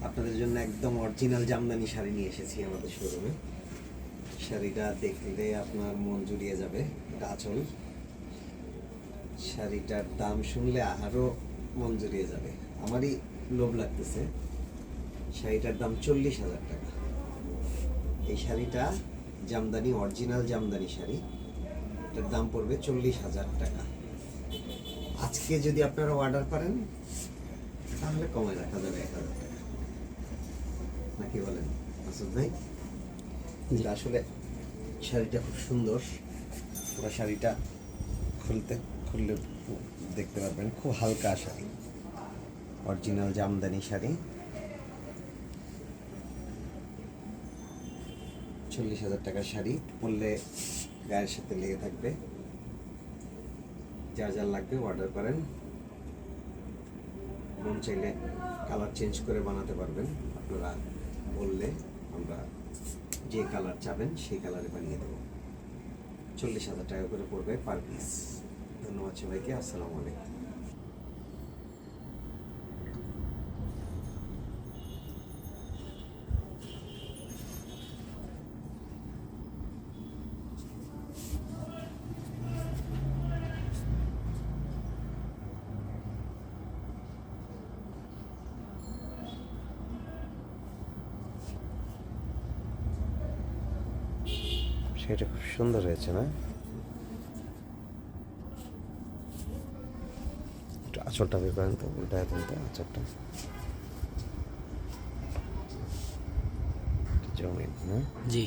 আপনাদের জন্য একদম অরিজিনাল জামদানি শাড়ি নিয়ে এসেছি আমাদের শোরুমে। শাড়িটা দেখলে আপনার মন জুড়িয়ে যাবে। এটা আঁচল। শাড়িটার দাম শুনলে আরও মন জুড়িয়ে যাবে, আমারই লোভ লাগতেছে। শাড়িটার দাম 40,000 টাকা। এই শাড়িটা জামদানি, অরিজিনাল জামদানি শাড়ি। এটার দাম পড়বে 40,000 টাকা। আজকে যদি আপনারা অর্ডার করেন তাহলে কমে রাখা যাবে 1,000 টাকা, নাকি বলেন মাসুদ ভাই? এটা আসলে শাড়িটা খুব সুন্দর। পুরো শাড়িটা খুললে দেখতে পারবেন, খুব হালকা শাড়ি, অরিজিনাল জামদানি শাড়ি। 40,000 টাকার শাড়ি পরলে গায়ের সাথে লেগে থাকবে। যা যা লাগবে অর্ডার করেন। মন চাইলে কালার চেঞ্জ করে বানাতে পারবেন। আপনারা বললে আমরা যে কালার চাবেন সেই কালারে বানিয়ে দেবো। 40,000 টাকা করে পড়বে পার পিস। ধন্যবাদ সবাইকে। আসসালামু আলাইকুম। সেটা খুব সুন্দর হয়েছে না? একটু আঁচলটা বের করেন তো, উল্টায় দেন তো আঁচলটা। জমিন না? জি